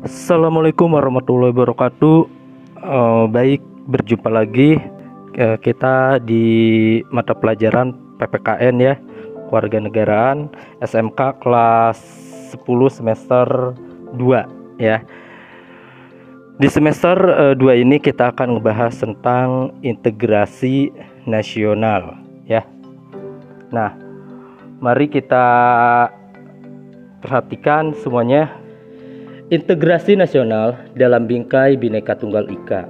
Assalamualaikum warahmatullahi wabarakatuh. Baik, berjumpa lagi kita di mata pelajaran PPKN ya, Kewarganegaraan SMK kelas 10 semester 2 ya. Di semester 2 ini kita akan membahas tentang integrasi nasional ya. Nah, mari kita perhatikan semuanya. Integrasi nasional dalam bingkai Bhinneka Tunggal Ika.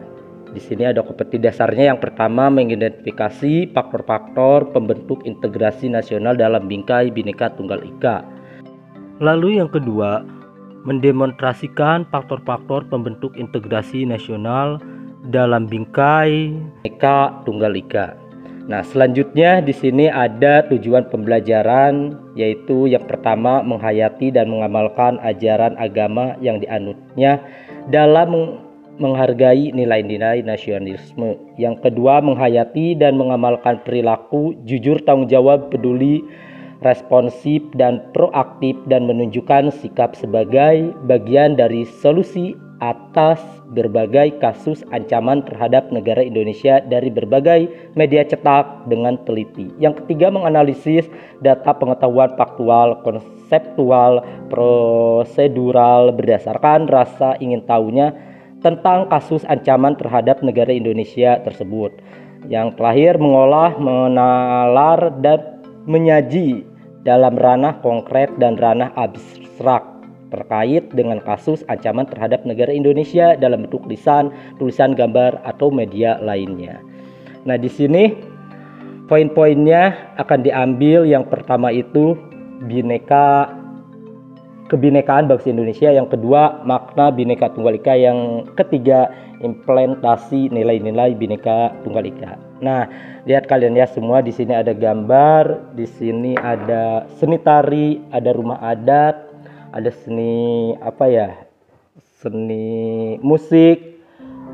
Di sini ada kompetensi dasarnya. Yang pertama, mengidentifikasi faktor-faktor pembentuk integrasi nasional dalam bingkai Bhinneka Tunggal Ika. Lalu yang kedua, mendemonstrasikan faktor-faktor pembentuk integrasi nasional dalam bingkai Bhinneka Tunggal Ika. Nah, selanjutnya di sini ada tujuan pembelajaran, yaitu yang pertama menghayati dan mengamalkan ajaran agama yang dianutnya dalam menghargai nilai-nilai nasionalisme. Yang kedua, menghayati dan mengamalkan perilaku jujur, tanggung jawab, peduli, responsif dan proaktif, dan menunjukkan sikap sebagai bagian dari solusi atas berbagai kasus ancaman terhadap negara Indonesia dari berbagai media cetak dengan teliti. Yang ketiga, menganalisis data pengetahuan faktual, konseptual, prosedural berdasarkan rasa ingin tahunya tentang kasus ancaman terhadap negara Indonesia tersebut. Yang terakhir, mengolah, menalar, dan menyaji dalam ranah konkret dan ranah abstrak terkait dengan kasus ancaman terhadap negara Indonesia dalam bentuk lisan, tulisan, gambar, atau media lainnya. Nah, di sini poin-poinnya akan diambil. Yang pertama itu kebinekaan bangsa Indonesia, yang kedua makna Bhinneka Tunggal Ika, yang ketiga implementasi nilai-nilai Bhinneka Tunggal Ika. Nah, lihat kalian ya semua, di sini ada gambar, di sini ada seni tari, ada rumah adat, ada seni seni musik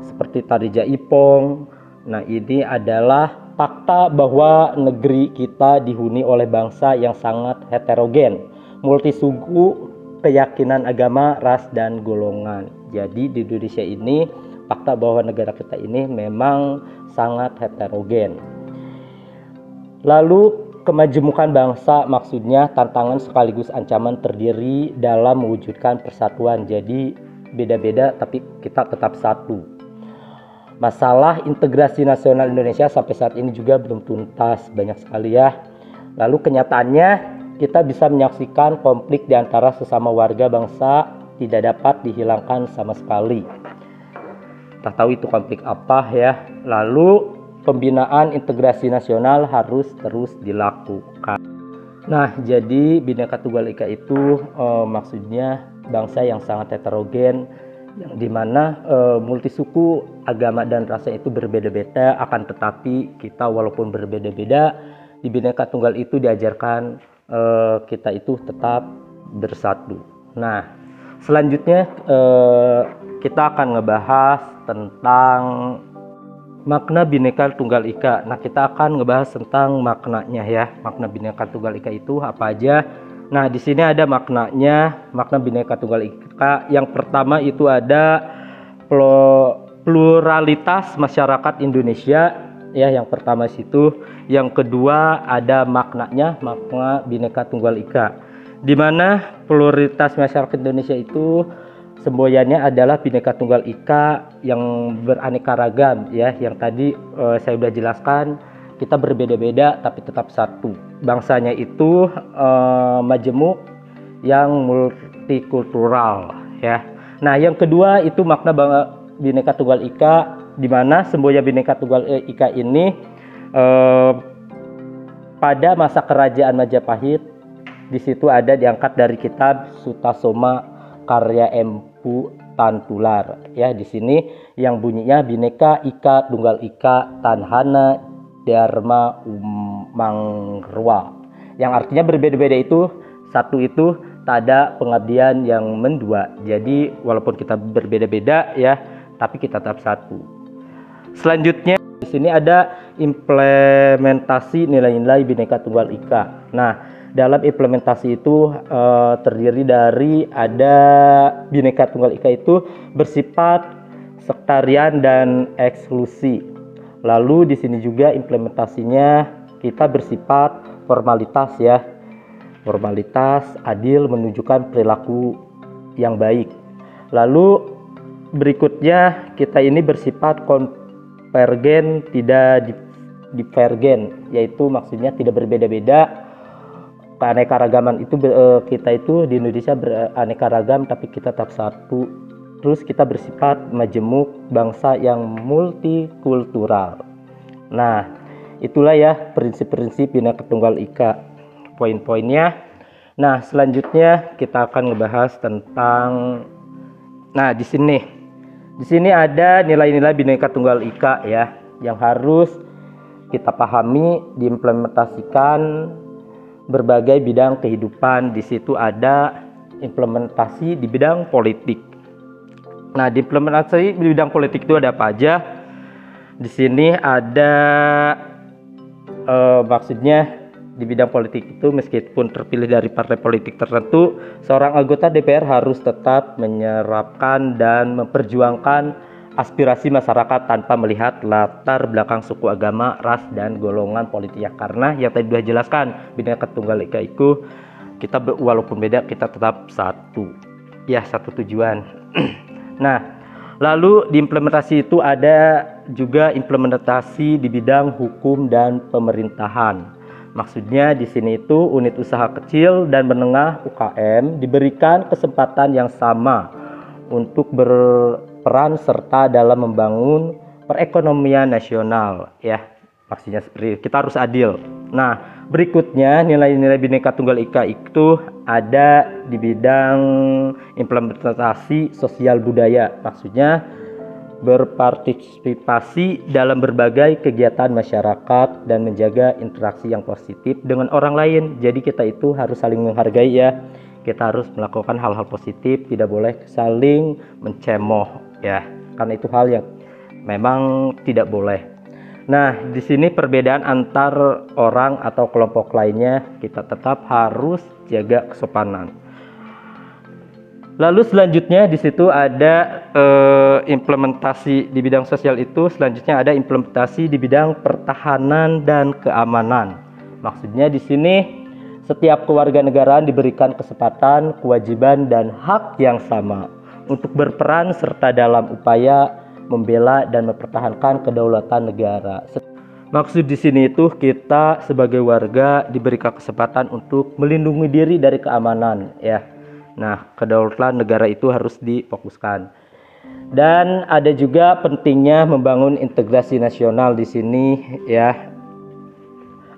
seperti tari jaipong. Nah, ini adalah fakta bahwa negeri kita dihuni oleh bangsa yang sangat heterogen, multisuku, keyakinan agama, ras, dan golongan. Jadi di Indonesia ini fakta bahwa negara kita ini memang sangat heterogen. Lalu kemajemukan bangsa, maksudnya tantangan sekaligus ancaman terdiri dalam mewujudkan persatuan. Jadi beda-beda tapi kita tetap satu. Masalah integrasi nasional Indonesia sampai saat ini juga belum tuntas, banyak sekali ya. Lalu kenyataannya kita bisa menyaksikan konflik di antara sesama warga bangsa tidak dapat dihilangkan sama sekali. Tak tahu itu konflik apa ya. Lalu pembinaan integrasi nasional harus terus dilakukan. Nah, jadi Bhinneka Tunggal Ika itu maksudnya bangsa yang sangat heterogen, yang dimana multisuku, agama, dan rasa itu berbeda-beda. Akan tetapi kita walaupun berbeda-beda, di Bhinneka Tunggal itu diajarkan kita itu tetap bersatu. Nah, selanjutnya kita akan ngebahas tentang makna Bhinneka Tunggal Ika. Nah, kita akan ngebahas tentang maknanya ya. Makna Bhinneka Tunggal Ika itu apa aja? Nah, di sini ada maknanya, makna Bhinneka Tunggal Ika. Yang pertama itu ada pluralitas masyarakat Indonesia ya, yang pertama situ. Yang kedua ada maknanya, makna Bhinneka Tunggal Ika, di mana pluralitas masyarakat Indonesia itu semboyannya adalah Bhinneka Tunggal Ika yang beraneka ragam ya. Yang tadi saya sudah jelaskan, kita berbeda-beda tapi tetap satu. Bangsanya itu majemuk yang multikultural ya. Nah, yang kedua itu makna Bhinneka Tunggal Ika, di mana semboyan Bhinneka Tunggal Ika ini pada masa kerajaan Majapahit, di situ ada diangkat dari kitab Sutasoma karya Empu Tantular ya. Di sini yang bunyinya Bhinneka Ika Tunggal Ika Tanhana Dharma Umangrwa, yang artinya berbeda-beda itu satu, itu tada pengabdian yang mendua. Jadi walaupun kita berbeda-beda ya, tapi kita tetap satu. Selanjutnya di sini ada implementasi nilai-nilai Bhinneka Tunggal Ika. Nah, dalam implementasi itu terdiri dari ada Bhinneka Tunggal Ika itu bersifat sektarian dan eksklusi. Lalu di sini juga implementasinya kita bersifat formalitas ya. Formalitas adil menunjukkan perilaku yang baik. Lalu berikutnya kita ini bersifat konvergen tidak divergen, yaitu maksudnya tidak berbeda-beda. Keanekaragaman itu kita itu di Indonesia beraneka ragam tapi kita tetap satu. Terus kita bersifat majemuk, bangsa yang multikultural. Nah, itulah ya prinsip-prinsip Bhinneka Tunggal Ika, poin-poinnya. Nah, selanjutnya kita akan ngebahas tentang di sini ada nilai-nilai Bhinneka Tunggal Ika ya yang harus kita pahami, diimplementasikan berbagai bidang kehidupan. Di situ ada implementasi di bidang politik. Nah, di implementasi di bidang politik itu ada apa aja? Di sini ada maksudnya di bidang politik itu meskipun terpilih dari partai politik tertentu, seorang anggota DPR harus tetap menyerapkan dan memperjuangkan aspirasi masyarakat tanpa melihat latar belakang suku, agama, ras, dan golongan politiknya. Karena yang tadi sudah jelaskan, Bhinneka Tunggal Ika itu kita walaupun beda kita tetap satu ya, satu tujuan. Nah, lalu di implementasi itu ada juga implementasi di bidang hukum dan pemerintahan. Maksudnya di sini itu unit usaha kecil dan menengah UKM diberikan kesempatan yang sama untuk berperan serta dalam membangun perekonomian nasional ya. Maksudnya seperti kita harus adil. Nah, berikutnya nilai-nilai Bhinneka Tunggal Ika itu ada di bidang implementasi sosial budaya. Maksudnya berpartisipasi dalam berbagai kegiatan masyarakat dan menjaga interaksi yang positif dengan orang lain. Jadi kita itu harus saling menghargai ya. Kita harus melakukan hal-hal positif, tidak boleh saling mencemooh ya. Karena itu hal yang memang tidak boleh. Nah, di sini perbedaan antar orang atau kelompok lainnya kita tetap harus jaga kesopanan. Lalu selanjutnya di situ ada implementasi di bidang sosial itu, selanjutnya ada implementasi di bidang pertahanan dan keamanan. Maksudnya di sini setiap kewarganegaraan diberikan kesempatan, kewajiban dan hak yang sama untuk berperan serta dalam upaya membela dan mempertahankan kedaulatan negara. Maksud di sini itu kita sebagai warga diberikan kesempatan untuk melindungi diri dari keamanan ya. Nah, kedaulatan negara itu harus difokuskan. Dan ada juga pentingnya membangun integrasi nasional di sini ya.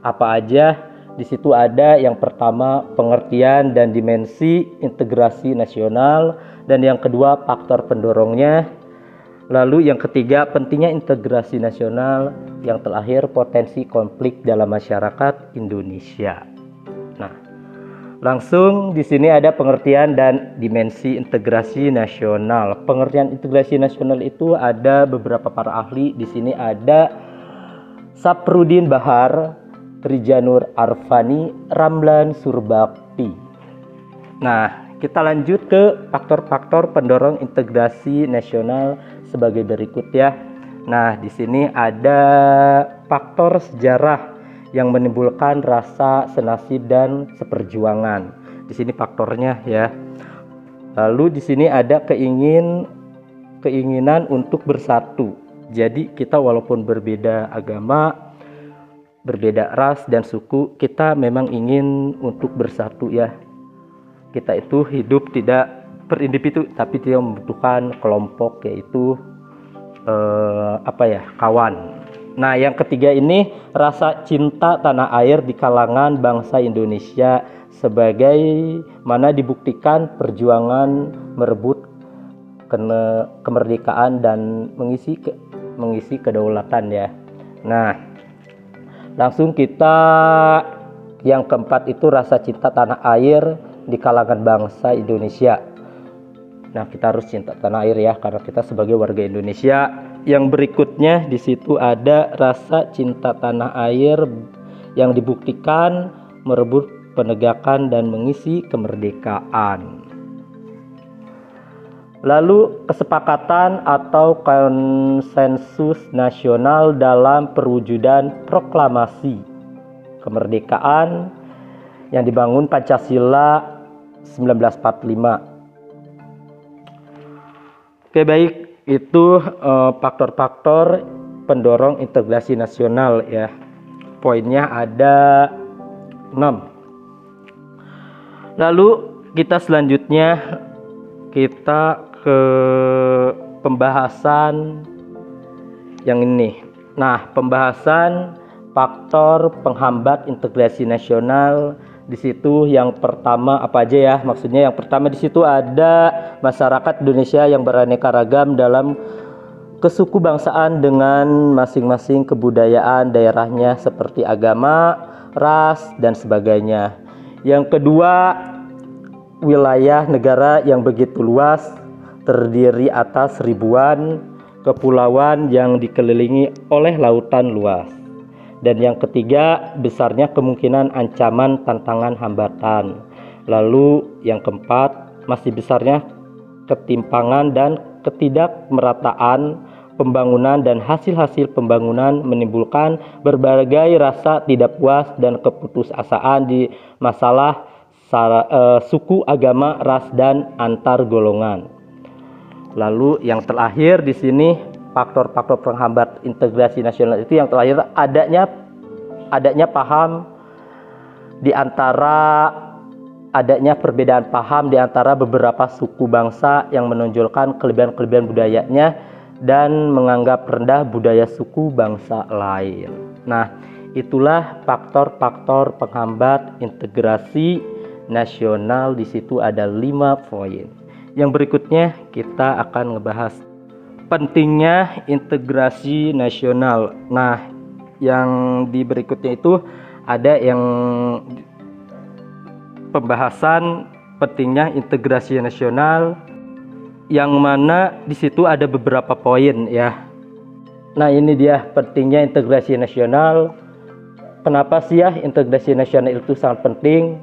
Apa aja? Di situ ada yang pertama pengertian dan dimensi integrasi nasional, dan yang kedua faktor pendorongnya. Lalu yang ketiga pentingnya integrasi nasional, yang terakhir potensi konflik dalam masyarakat Indonesia. Nah, langsung di sini ada pengertian dan dimensi integrasi nasional. Pengertian integrasi nasional itu ada beberapa para ahli. Di sini ada Saprudin Bahar, Trijanur Arfani, Ramlan Surbakti. Nah, kita lanjut ke faktor-faktor pendorong integrasi nasional sebagai berikut ya. Nah, di sini ada faktor sejarah yang menimbulkan rasa senasib dan seperjuangan. Di sini faktornya ya. Lalu di sini ada keinginan untuk bersatu. Jadi kita walaupun berbeda agama, berbeda ras dan suku, kita memang ingin untuk bersatu ya. Kita itu hidup tidak per individu tapi dia membutuhkan kelompok, yaitu kawan. Nah, yang ketiga ini rasa cinta tanah air di kalangan bangsa Indonesia, sebagai mana dibuktikan perjuangan merebut kemerdekaan dan mengisi kedaulatan ya. Nah, langsung kita yang keempat itu rasa cinta tanah air di kalangan bangsa Indonesia. Nah, kita harus cinta tanah air ya, karena kita sebagai warga Indonesia. Yang berikutnya di situ ada rasa cinta tanah air yang dibuktikan merebut penegakan dan mengisi kemerdekaan. Lalu kesepakatan atau konsensus nasional dalam perwujudan proklamasi kemerdekaan yang dibangun Pancasila 1945. Oke, baik, itu faktor-faktor pendorong integrasi nasional ya. Poinnya ada 6. Lalu kita selanjutnya kita ke pembahasan yang ini. Nah, pembahasan faktor penghambat integrasi nasional. Di situ yang pertama apa aja ya? Maksudnya yang pertama di situ ada masyarakat Indonesia yang beraneka ragam dalam kesuku bangsaan dengan masing-masing kebudayaan daerahnya seperti agama, ras, dan sebagainya. Yang kedua, wilayah negara yang begitu luas, terdiri atas ribuan kepulauan yang dikelilingi oleh lautan luas. Dan yang ketiga, besarnya kemungkinan ancaman, tantangan, hambatan. Lalu yang keempat, masih besarnya ketimpangan dan ketidakmerataan pembangunan, dan hasil-hasil pembangunan menimbulkan berbagai rasa tidak puas dan keputusasaan di masalah suku, agama, ras, dan antar golongan. Lalu yang terakhir di sini faktor-faktor penghambat integrasi nasional itu yang terakhir adanya paham di antara adanya perbedaan paham di antara beberapa suku bangsa yang menonjolkan kelebihan-kelebihan budayanya dan menganggap rendah budaya suku bangsa lain. Nah, itulah faktor-faktor penghambat integrasi nasional. Di situ ada 5 poin. Yang berikutnya kita akan ngebahas pentingnya integrasi nasional. Nah, yang di berikutnya itu ada yang pembahasan pentingnya integrasi nasional, yang mana di situ ada beberapa poin ya. Nah, ini dia pentingnya integrasi nasional. Kenapa sih ya integrasi nasional itu sangat penting?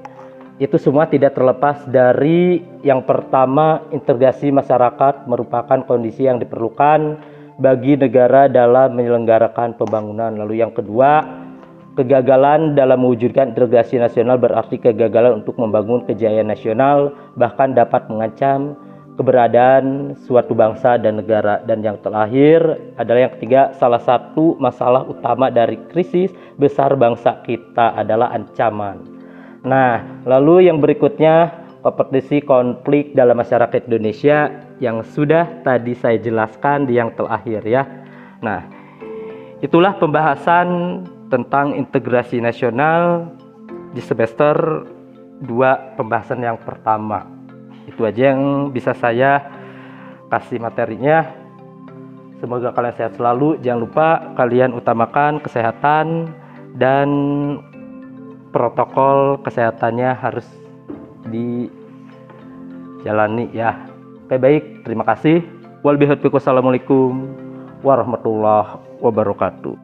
Itu semua tidak terlepas dari yang pertama, integrasi masyarakat merupakan kondisi yang diperlukan bagi negara dalam menyelenggarakan pembangunan. Lalu yang kedua, kegagalan dalam mewujudkan integrasi nasional berarti kegagalan untuk membangun kejayaan nasional, bahkan dapat mengancam keberadaan suatu bangsa dan negara. Dan yang terakhir adalah yang ketiga, salah satu masalah utama dari krisis besar bangsa kita adalah ancaman. Nah, lalu yang berikutnya kompetisi konflik dalam masyarakat Indonesia yang sudah tadi saya jelaskan di yang terakhir ya. Nah, itulah pembahasan tentang integrasi nasional di semester 2 pembahasan yang pertama. Itu aja yang bisa saya kasih materinya. Semoga kalian sehat selalu. Jangan lupa kalian utamakan kesehatan dan protokol kesehatannya harus dijalani ya. Oke, baik, terima kasih. Wassalamualaikum warahmatullahi wabarakatuh.